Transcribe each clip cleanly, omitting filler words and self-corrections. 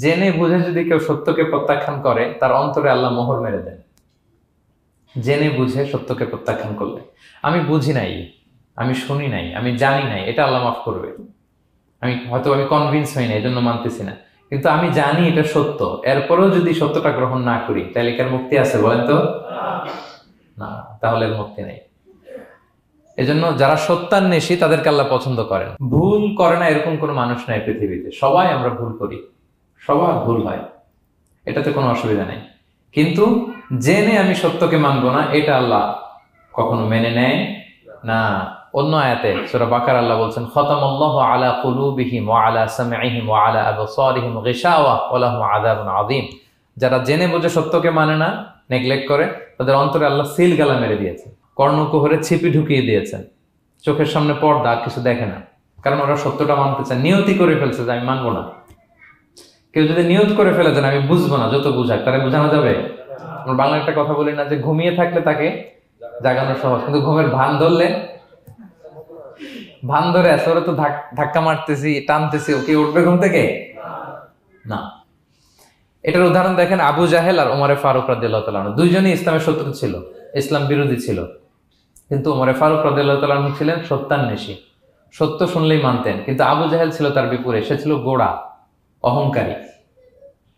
জেনে বুঝে যদি কেউ সত্যকে প্রত্যাখ্যান করে তার অন্তরে আল্লাহ মোহর মেরে দেন। জেনে বুঝে সত্যকে প্রত্যাখ্যান করলে, আমি বুঝি নাই, আমি শুনি নাই, আমি জানি নাই, এটা আল্লাহ মাফ করবে। আমি কনভিন্স হই না, এই জন্য মানতেছি না, কিন্তু আমি জানি এটা সত্য, এরপরেও যদি সত্যটা গ্রহণ না করি তাহলে কার মুক্তি আছে বলেন তো? না, তাহলে এর মুক্তি নেই। এজন্য যারা সত্যান্বেষী তাদেরকে আল্লাহ পছন্দ করেন। ভুল করে না এরকম কোনো মানুষ নাই পৃথিবীতে, সবাই আমরা ভুল করি, সবার ভুল হয়, এটাতে কোনো অসুবিধা নেই। কিন্তু জেনে আমি সত্যকে মানবো না, এটা আল্লাহ কখনো মেনে নেয় না। অন্য আয়াতে সূরা বাকারা আল্লাহ বলছেন, খতামাল্লাহু আলা কুলুবিহিম ওয়া আলা সামঈহিম ওয়া আলা আবসারিহিম গিশাওয়া ওয়া লাহুম আযাবুন আযীম। যারা জেনে বুঝে সত্যকে মানে না, নেগলেক্ট করে, তাদের অন্তরে আল্লাহ সিল গালা মেরে দিয়েছেন, কর্ণকুহরে ছিপি ঢুকিয়ে দিয়েছেন, চোখের সামনে পর্দা, আর কিছু দেখে না। কারণ ওরা সত্যটা মানতে চায়, নিয়তি করে ফেলছে যে আমি মানবো না। কেউ যদি নিয়ত করে ফেলে দেন আমি বুঝবো না, যত বুঝাক তারা বোঝানো যাবে? আমরা বাংলা একটা কথা বলি না যে ঘুমিয়ে থাকলে তাকে জাগানো সহজ, কিন্তু ঘুমের ভান ধরলে, ভান ধরে আছে ওরা তো ধাক্কা মারতেছি, টানতেছি, ওকে উঠবে ঘুম থেকে? না। এটার উদাহরণ দেখেন আবু জাহেল আর ওমরে ফারুক রাদিয়াল্লাহু তাআলা আনহু, দুইজনই ইসলামের শত্রু ছিল, ইসলাম বিরোধী ছিল, কিন্তু ওমরে ফারুক রাদিয়াল্লাহু তাআলা আনহু ছিলেন সত্যান্বেষী, সত্য শুনলেই মানতেন। কিন্তু আবু জাহেল ছিল তার বিপরীত, সে ছিল গোড়া, অহংকারী,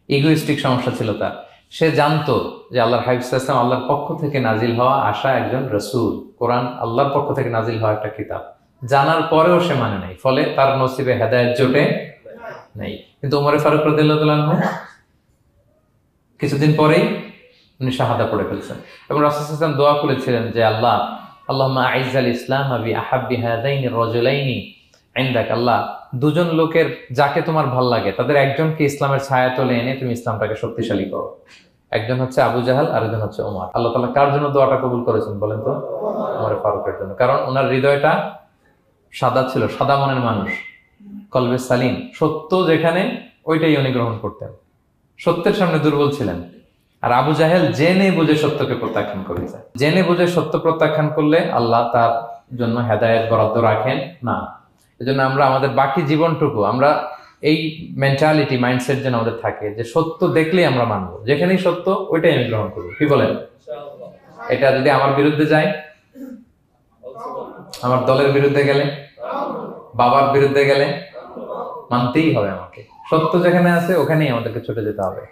ইগোইস্টিক সমস্যা ছিল তার। সে জানতো যে আল্লাহর হাবিব সাল্লাল্লাহু আলাইহি ওয়াসাল্লাম আল্লাহর পক্ষ থেকে নাজিল হওয়া আসা একজন রাসূল, কোরআন আল্লাহর পক্ষ থেকে নাজিল হওয়া একটা কিতাব, জানার পরেও সে মানে নাই, ফলে তার নসিবে হেদায়েত জোটে নাই। কিন্তু ওমরে ফারুক রাদিয়াল্লাহু তাআলা আনহু কিছুদিন পরেই উনি শাহাদা পড়ে ফেলছেন, এবং রাসূল সাল্লাল্লাহু আলাইহি ওয়াসাল্লাম দোয়া করেছিলেন যে আল্লাহ, আল্লাহুম্মা আইজ্জাল ইসলাম বি আহাব্বি হাযাইনি রাজুলাইনি ইনদাক, আল্লাহ দুজন লোকের যাকে তোমার ভাল লাগে তাদের একজনকে ইসলামের ছায়াতলে এনে তুমি ইসলামটাকে শক্তিশালী করো। একজন হচ্ছে আবু জাহাল, আরেকজন হচ্ছে ওমর। আল্লাহ তাআলা কার জন্য দোয়াটা কবুল করেছেন বলেন তো? ওমর ফারুকের জন্য। কারণ ওনার হৃদয়টা সাদা ছিল, সাদা মনের মানুষ, কলবে সালিম, সত্য যেখানে ওইটাই উনি গ্রহণ করতেন, সত্যের সামনে দুর্বল ছিলেন। আর আবু জাহেল জেনে বুঝে সত্যকে প্রত্যাখ্যান করেছে। জেনে বুঝে সত্য প্রত্যাখ্যান করলে আল্লাহ তার জন্য হেদায়েত বরাদ্দ রাখেন না। এজন্য আমরা আমাদের বাকি জীবনটুকু আমরা এই মেন্টালিটি, মাইন্ডসেট যেন আমাদের থাকে যে সত্য দেখলেই আমরা মানবো, যেখানেই সত্য ওইটাই আমি গ্রহণ করবো। কি বলেন? এটা যদি আমার বিরুদ্ধে যায়, আমার দলের বিরুদ্ধে গেলে, বাবার বিরুদ্ধে গেলে, মানতেই হবে আমাকে। সত্য যেখানে আছে ওখানেই আমাদেরকে ছুটে যেতে হবে।